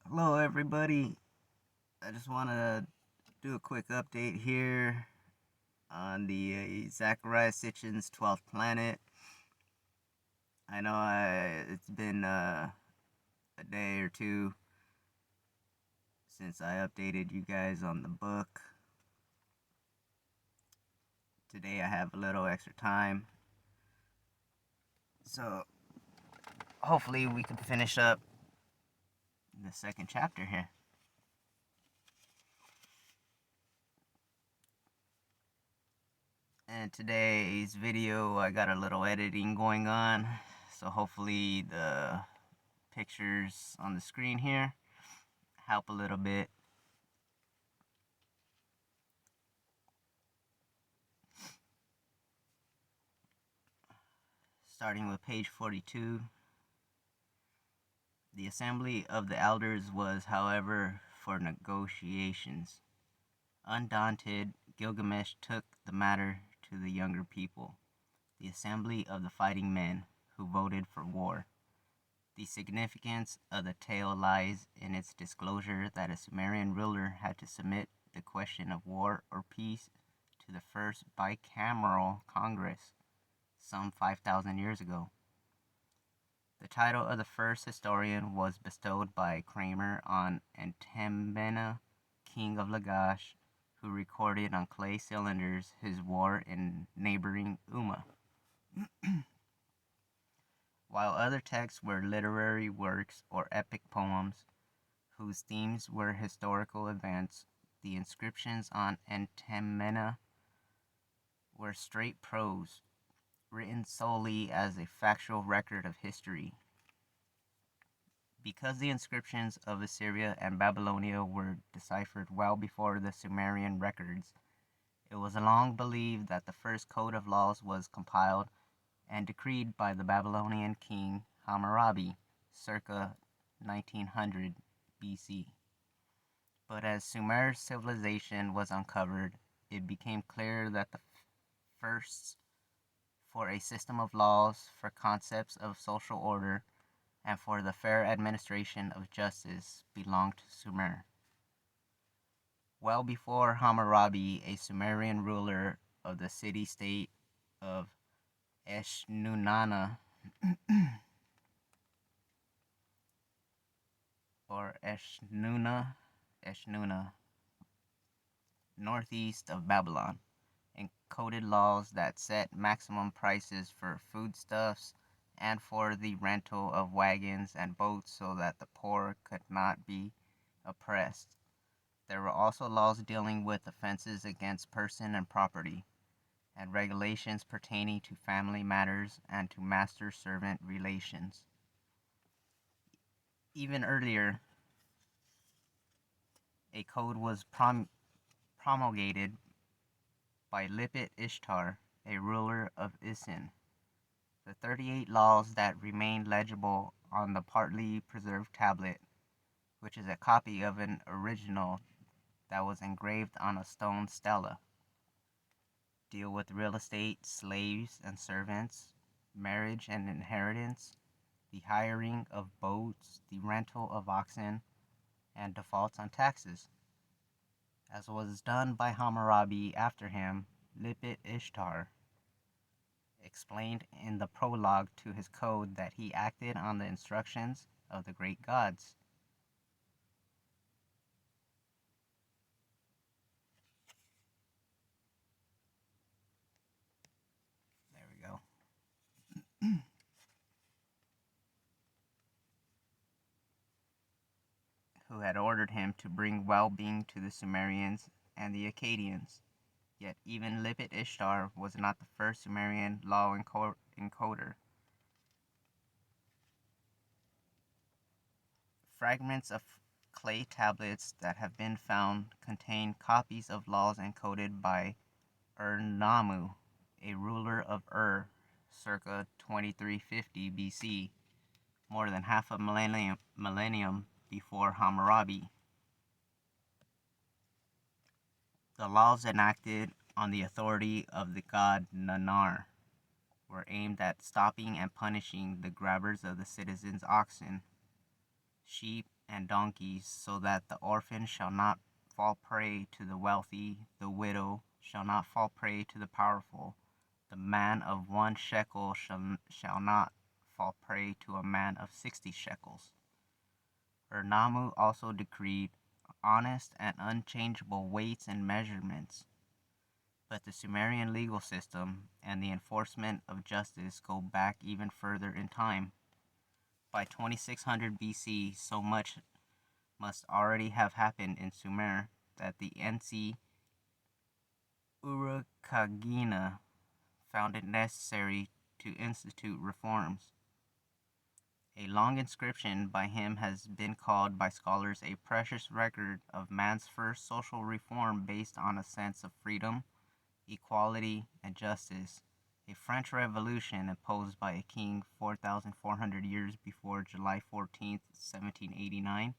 Hello, everybody. I just want to do a quick update here on the Zecharia Sitchin's 12th planet. I know it's been a day or two since I updated you guys on the book. Today I have a little extra time, so hopefully we can finish up the second chapter here. And today's video, I got a little editing going on, so hopefully the pictures on the screen here help a little bit. Starting with page 42. The assembly of the elders was, however, for negotiations. Undaunted, Gilgamesh took the matter to the younger people, the assembly of the fighting men who voted for war. The significance of the tale lies in its disclosure that a Sumerian ruler had to submit the question of war or peace to the first bicameral Congress some 5,000 years ago. The title of the first historian was bestowed by Kramer on Entemena, king of Lagash, who recorded on clay cylinders his war in neighboring Umma. While other texts were literary works or epic poems whose themes were historical events, the inscriptions on Entemena were straight prose, written solely as a factual record of history. Because the inscriptions of Assyria and Babylonia were deciphered well before the Sumerian records, it was long believed that the first code of laws was compiled and decreed by the Babylonian king Hammurabi, circa 1900 BC. But as Sumer civilization was uncovered, it became clear that the first for a system of laws, for concepts of social order, and for the fair administration of justice belonged to Sumer. Well before Hammurabi, a Sumerian ruler of the city-state of Eshnunana or Eshnuna, northeast of Babylon, encoded laws that set maximum prices for foodstuffs and for the rental of wagons and boats so that the poor could not be oppressed. There were also laws dealing with offenses against person and property, and regulations pertaining to family matters and to master-servant relations. Even earlier, a code was promulgated by Lipit Ishtar, a ruler of Isin. The 38 laws that remain legible on the partly preserved tablet, which is a copy of an original that was engraved on a stone stela, deal with real estate, slaves and servants, marriage and inheritance, the hiring of boats, the rental of oxen, and defaults on taxes. As was done by Hammurabi after him, Lipit Ishtar explained in the prologue to his code that he acted on the instructions of the great gods. There we go. Who had ordered him to bring well-being to the Sumerians and the Akkadians. Yet even Lipit Ishtar was not the first Sumerian law encoder. Fragments of clay tablets that have been found contain copies of laws encoded by Ur-Nammu, a ruler of Ur, circa 2350 BC, more than half a millennium before Hammurabi. The laws enacted on the authority of the god Nanar were aimed at stopping and punishing the grabbers of the citizens' oxen, sheep, and donkeys, so that the orphan shall not fall prey to the wealthy, the widow shall not fall prey to the powerful, the man of 1 shekel shall not fall prey to a man of 60 shekels. Namu also decreed honest and unchangeable weights and measurements. But the Sumerian legal system and the enforcement of justice go back even further in time. By 2600 BC, so much must already have happened in Sumer that the NC Urukagina found it necessary to institute reforms. A long inscription by him has been called by scholars a precious record of man's first social reform based on a sense of freedom, equality, and justice. A French Revolution imposed by a king 4,400 years before July 14, 1789.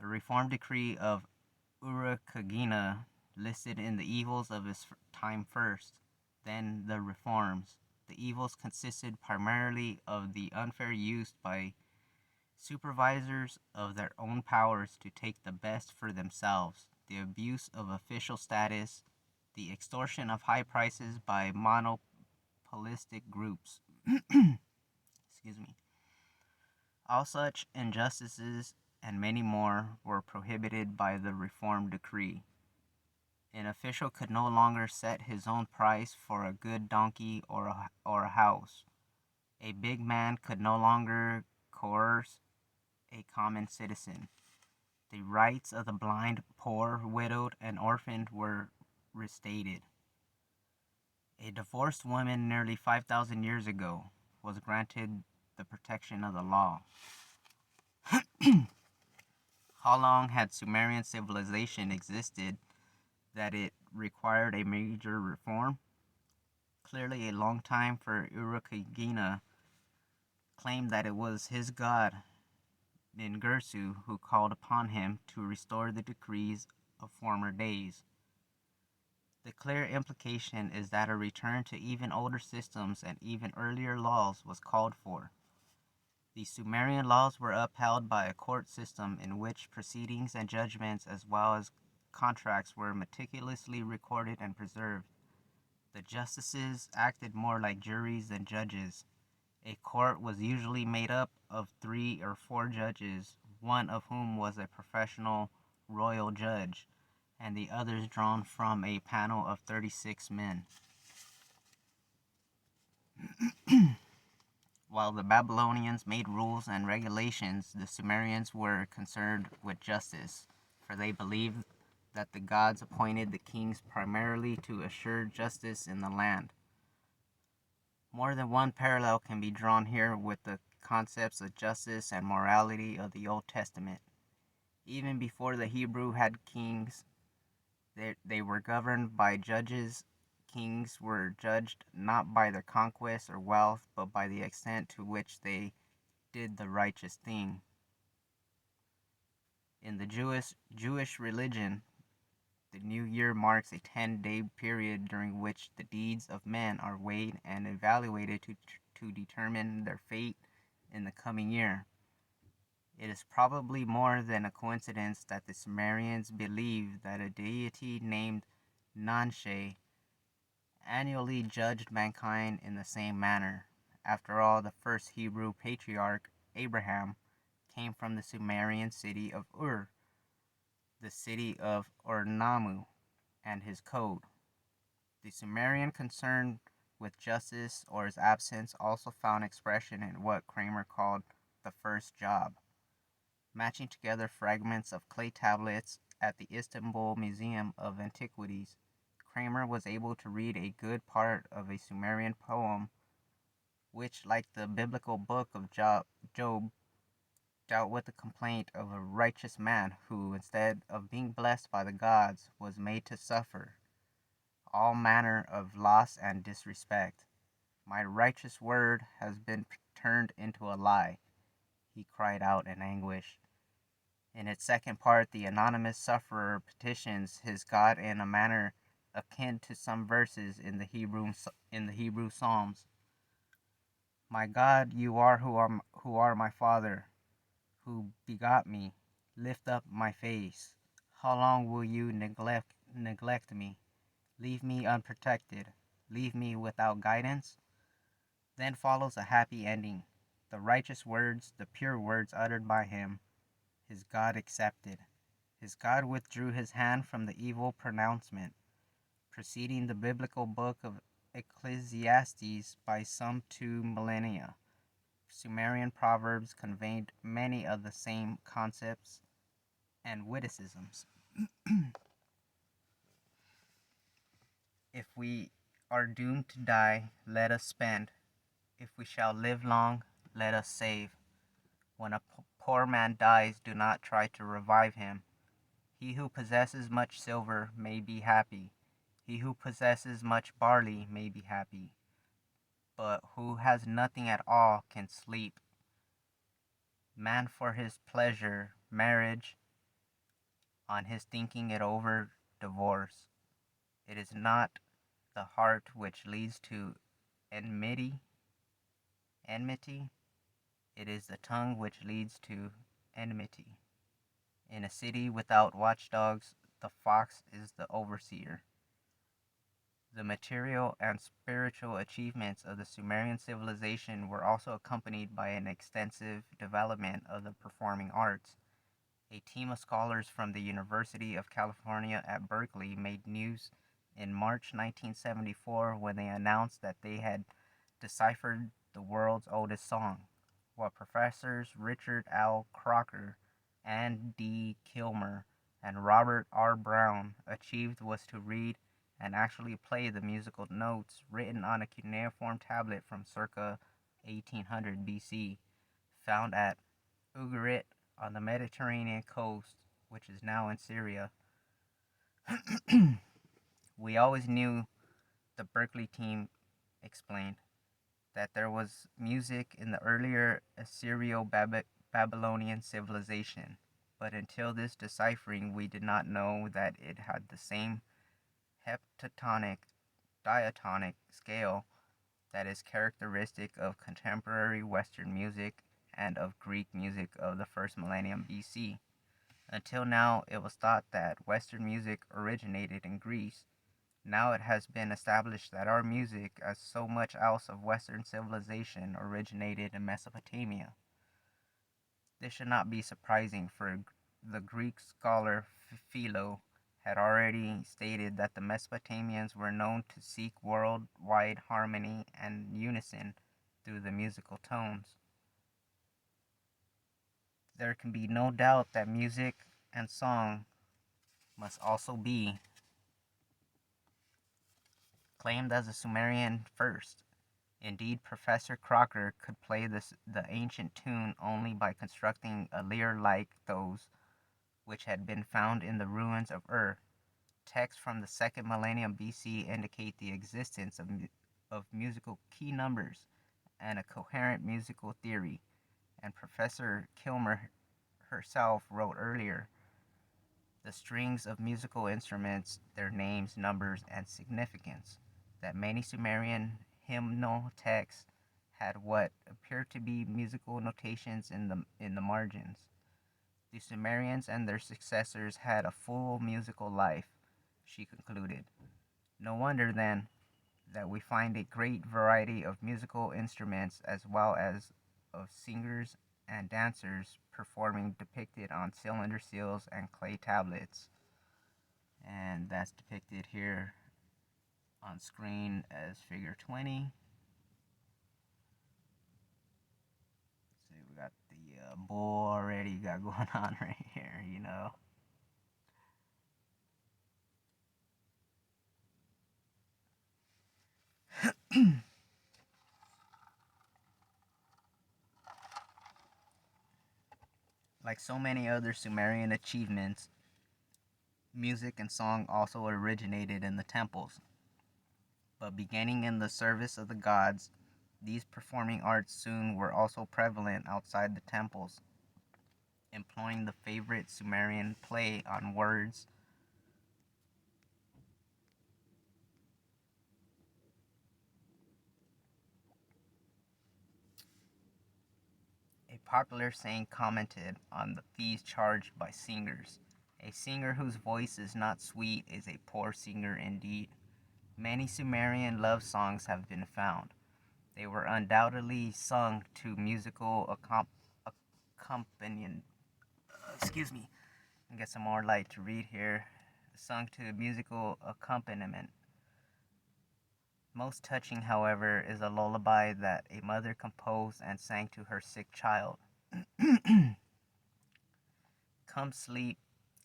The Reform Decree of Urukagina listed in the evils of his time first, then the reforms. The evils consisted primarily of the unfair use by supervisors of their own powers to take the best for themselves, the abuse of official status, the extortion of high prices by monopolistic groups. Excuse me. All such injustices and many more were prohibited by the Reform Decree. An official could no longer set his own price for a good donkey or a house. A big man could no longer coerce a common citizen. The rights of the blind, poor, widowed, and orphaned were restated. A divorced woman nearly 5,000 years ago was granted the protection of the law. How long had Sumerian civilization existed that it required a major reform? Clearly a long time, for Urukagina claimed that it was his god, Ningirsu, who called upon him to restore the decrees of former days. The clear implication is that a return to even older systems and even earlier laws was called for. The Sumerian laws were upheld by a court system in which proceedings and judgments as well as contracts were meticulously recorded and preserved. The justices acted more like juries than judges. A court was usually made up of 3 or 4 judges, one of whom was a professional royal judge, and the others drawn from a panel of 36 men. While the Babylonians made rules and regulations, the Sumerians were concerned with justice, for they believed that the gods appointed the kings primarily to assure justice in the land. More than one parallel can be drawn here with the concepts of justice and morality of the Old Testament. Even before the Hebrew had kings, they were governed by judges. Kings were judged not by their conquest or wealth, but by the extent to which they did the righteous thing. In the Jewish religion, the new year marks a 10-day period during which the deeds of men are weighed and evaluated to determine their fate in the coming year. It is probably more than a coincidence that the Sumerians believed that a deity named Nanshe annually judged mankind in the same manner. After all, the first Hebrew patriarch, Abraham, came from the Sumerian city of Ur, the city of Ur-Nammu, and his code. The Sumerian concern with justice or its absence also found expression in what Kramer called the first job. Matching together fragments of clay tablets at the Istanbul Museum of Antiquities, Kramer was able to read a good part of a Sumerian poem which, like the biblical book of Job, dealt with the complaint of a righteous man who, instead of being blessed by the gods, was made to suffer all manner of loss and disrespect. My righteous word has been turned into a lie, he cried out in anguish. In its second part, the anonymous sufferer petitions his God in a manner akin to some verses in the Hebrew Psalms. My God, you are who are my Father, who begot me, lift up my face. How long will you neglect me? Leave me unprotected? Leave me without guidance? Then follows a happy ending. The righteous words, the pure words uttered by him, his God accepted. His God withdrew his hand from the evil pronouncement, preceding the biblical book of Ecclesiastes by some 2 millennia. Sumerian proverbs conveyed many of the same concepts and witticisms. If we are doomed to die, let us spend. If we shall live long, let us save. When a poor man dies, do not try to revive him. He who possesses much silver may be happy. He who possesses much barley may be happy. But who has nothing at all can sleep. Man for his pleasure, marriage; on his thinking it over, divorce. It is not the heart which leads to enmity. Enmity. It is the tongue which leads to enmity. In a city without watchdogs, the fox is the overseer. The material and spiritual achievements of the Sumerian civilization were also accompanied by an extensive development of the performing arts. A team of scholars from the University of California at Berkeley made news in March 1974 when they announced that they had deciphered the world's oldest song. What Professors Richard L. Crocker, Ann D. Kilmer, and Robert R. Brown achieved was to read and actually play the musical notes written on a cuneiform tablet from circa 1800 BC, found at Ugarit on the Mediterranean coast, which is now in Syria. We always knew, the Berkeley team explained, that there was music in the earlier Assyrio-Babylonian civilization, but until this deciphering we did not know that it had the same heptatonic, diatonic scale that is characteristic of contemporary Western music and of Greek music of the first millennium BC. Until now, it was thought that Western music originated in Greece. Now it has been established that our music, as so much else of Western civilization, originated in Mesopotamia. This should not be surprising, for the Greek scholar Philo had already stated that the Mesopotamians were known to seek worldwide harmony and unison through the musical tones. There can be no doubt that music and song must also be claimed as a Sumerian first. Indeed, Professor Crocker could play the ancient tune only by constructing a lyre like those which had been found in the ruins of Ur. Texts from the second millennium BC indicate the existence of musical key numbers and a coherent musical theory, and Professor Kilmer herself wrote earlier, the strings of musical instruments, their names, numbers, and significance, that many Sumerian hymnal texts had what appeared to be musical notations in the margins. The Sumerians and their successors had a full musical life, she concluded. No wonder, then, that we find a great variety of musical instruments as well as of singers and dancers performing, depicted on cylinder seals and clay tablets. And that's depicted here on screen as figure 20. So we got the bull already got going on right here, you know. Like so many other Sumerian achievements, music and song also originated in the temples. But beginning in the service of the gods, these performing arts soon were also prevalent outside the temples, employing the favorite Sumerian play on words. A popular saying commented on the fees charged by singers. A singer whose voice is not sweet is a poor singer indeed. Many Sumerian love songs have been found. They were undoubtedly sung to musical accompaniment. Excuse me. And get some more light to read here. Sung to musical accompaniment. Most touching, however, is a lullaby that a mother composed and sang to her sick child. Come sleep,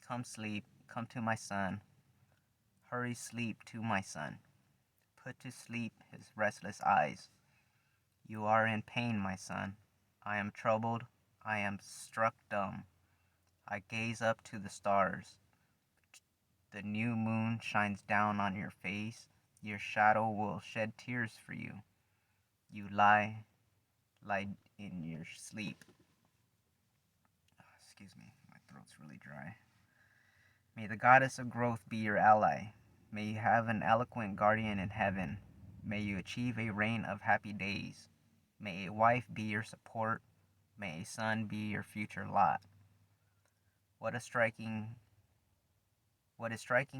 come sleep, come to my son. Hurry sleep to my son. Put to sleep his restless eyes. You are in pain, my son. I am troubled, I am struck dumb. I gaze up to the stars. The new moon shines down on your face. Your shadow will shed tears for you. You lie in your sleep. Excuse me, my throat's really dry. May the goddess of growth be your ally. May you have an eloquent guardian in heaven. May you achieve a reign of happy days. May a wife be your support. May a son be your future lot. What is striking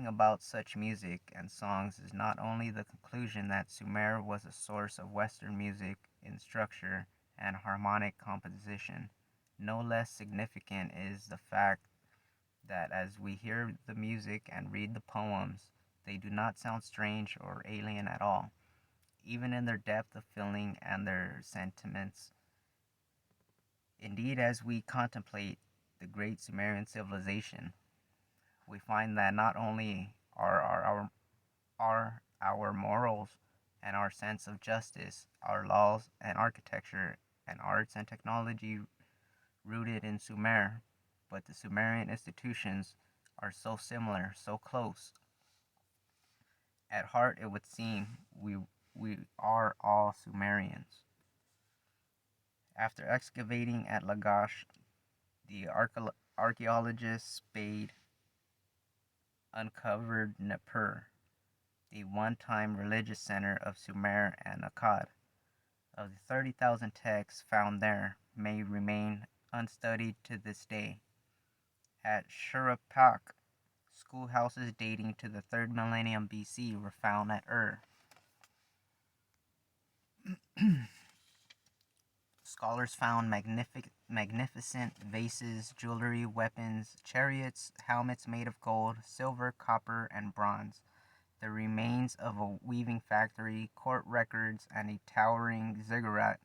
about such music and songs is not only the conclusion that Sumer was a source of Western music in structure and harmonic composition. No less significant is the fact that as we hear the music and read the poems, they do not sound strange or alien at all, even in their depth of feeling and their sentiments. Indeed, as we contemplate the great Sumerian civilization, we find that not only are our morals and our sense of justice, our laws and architecture and arts and technology rooted in Sumer, but the Sumerian institutions are so similar, so close. At heart, it would seem we are all Sumerians. After excavating at Lagash, the archaeologists Spade uncovered Nippur, the one-time religious center of Sumer and Akkad. Of the 30,000 texts found there, many remain unstudied to this day. At Shurapak, schoolhouses dating to the 3rd millennium BC were found at Ur. Scholars found magnificent vases, jewelry, weapons, chariots, helmets made of gold, silver, copper, and bronze, the remains of a weaving factory, court records, and a towering ziggurat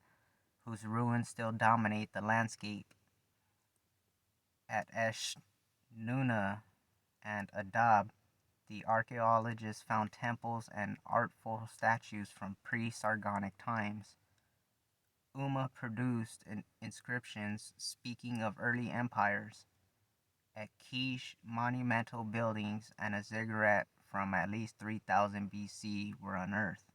whose ruins still dominate the landscape. At Nuna and Adab, the archaeologists found temples and artful statues from pre-Sargonic times. Umma produced inscriptions speaking of early empires. At Kish, monumental buildings and a ziggurat from at least 3000 BC were unearthed.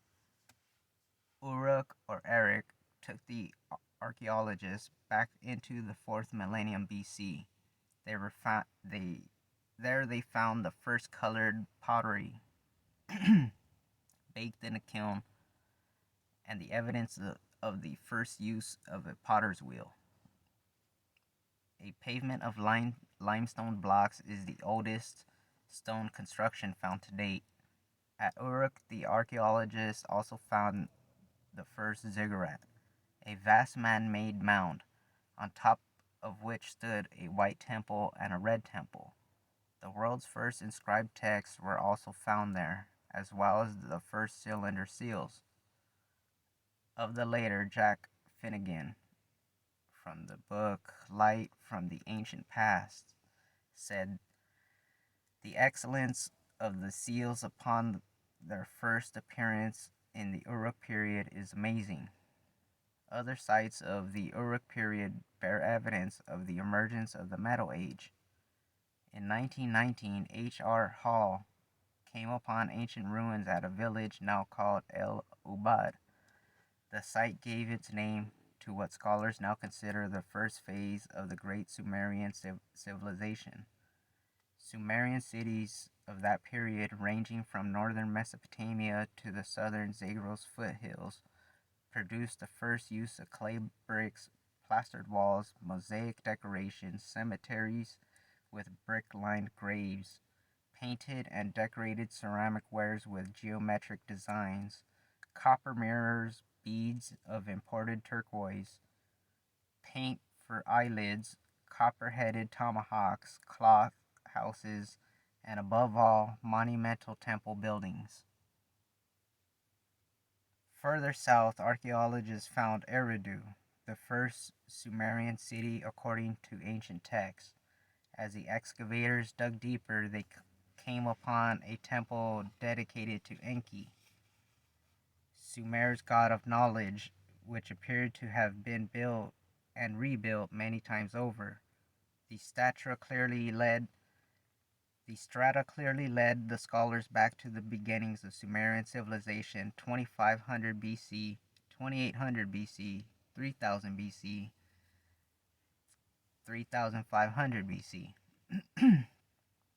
Uruk or Eric took the archaeologists back into the 4th millennium BC. There they found the first colored pottery baked in a kiln and the evidence of the first use of a potter's wheel. A pavement of limestone blocks is the oldest stone construction found to date. At Uruk, the archaeologists also found the first ziggurat, a vast man-made mound, on top of which stood a white temple and a red temple. The world's first inscribed texts were also found there, as well as the first cylinder seals. Of the later, Jack Finnegan, from the book Light from the Ancient Past, said, "The excellence of the seals upon their first appearance in the Uruk period is amazing. Other sites of the Uruk period bear evidence of the emergence of the Metal Age. In 1919, H.R. Hall came upon ancient ruins at a village now called El Ubad. The site gave its name to what scholars now consider the first phase of the great Sumerian civilization. Sumerian cities of that period, ranging from northern Mesopotamia to the southern Zagros foothills, produced the first use of clay bricks plastered walls, mosaic decorations, cemeteries with brick-lined graves, painted and decorated ceramic wares with geometric designs, copper mirrors, beads of imported turquoise, paint for eyelids, copper-headed tomahawks, cloth houses, and above all, monumental temple buildings. Further south, archaeologists found Eridu, the first Sumerian city according to ancient texts. As the excavators dug deeper, they came upon a temple dedicated to Enki, Sumer's god of knowledge, which appeared to have been built and rebuilt many times over. The strata clearly led the scholars back to the beginnings of Sumerian civilization, 2500 BC, 2800 BC, 3000 BC, 3500 BC.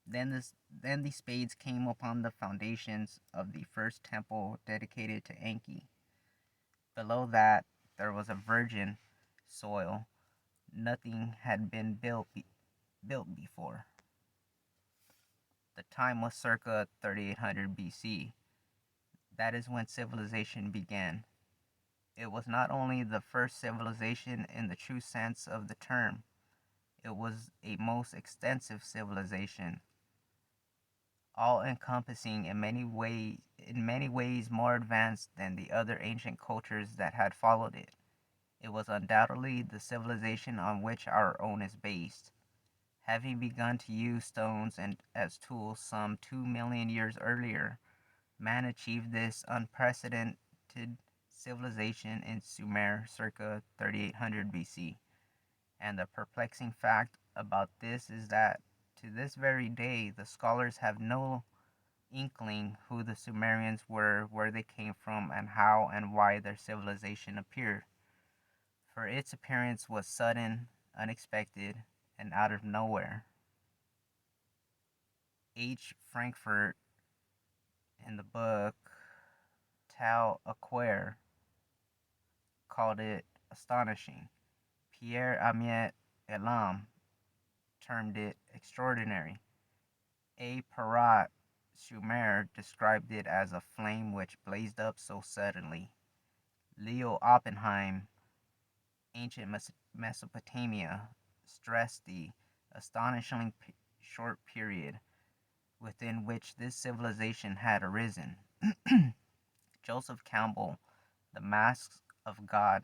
Then the spades came upon the foundations of the first temple dedicated to Enki. Below that, there was a virgin soil. Nothing had been built before. The time was circa 3800 BC. That is when civilization began. It was not only the first civilization in the true sense of the term, it was a most extensive civilization, all-encompassing in many ways more advanced than the other ancient cultures that had followed it. It was undoubtedly the civilization on which our own is based. Having begun to use stones as tools some 2 million years earlier, man achieved this unprecedented civilization in Sumer circa 3800 BC. And the perplexing fact about this is that to this very day, the scholars have no inkling who the Sumerians were, where they came from, and how and why their civilization appeared. For its appearance was sudden, unexpected, and out of nowhere. H. Frankfurt, in the book Tau Aquaire, called it astonishing. Pierre Amiet Elam termed it extraordinary. A. Parat Schumer described it as a flame which blazed up so suddenly. Leo Oppenheim, Ancient Mesopotamia, stressed the astonishingly short period within which this civilization had arisen. Joseph Campbell, The Masks of God,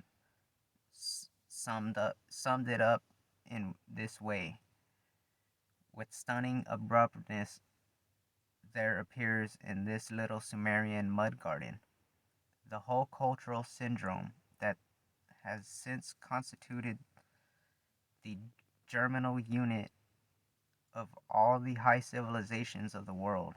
summed it up in this way. With stunning abruptness, there appears in this little Sumerian mud garden the whole cultural syndrome that has since constituted the germinal unit of all the high civilizations of the world.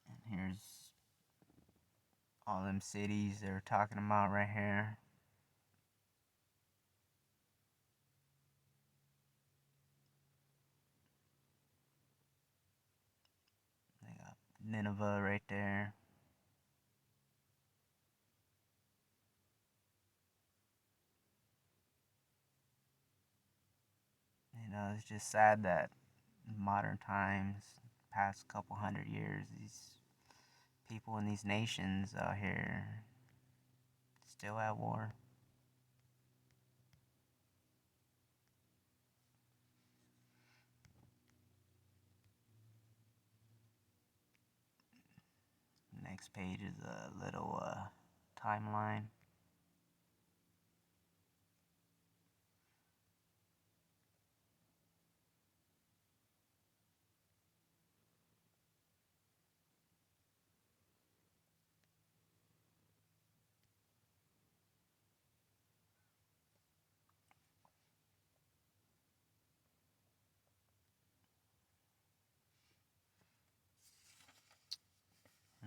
And here's all them cities they're talking about right here. They got Nineveh right there. It's just sad that in modern times, past couple hundred years, these people in these nations out here still at war. Next page is a little timeline.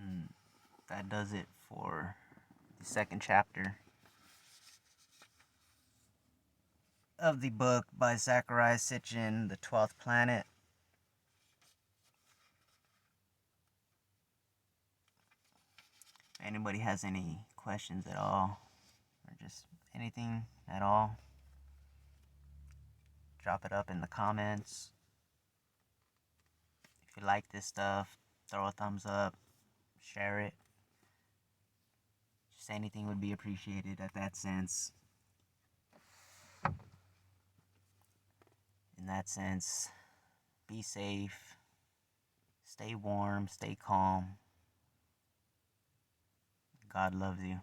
And that does it for the second chapter of the book by Zecharia Sitchin, The 12th Planet. If anybody has any questions at all, or just anything at all, drop it up in the comments. If you like this stuff, throw a thumbs up, share it. Just anything would be appreciated at that sense. In that sense, be safe, stay warm, stay calm. God loves you.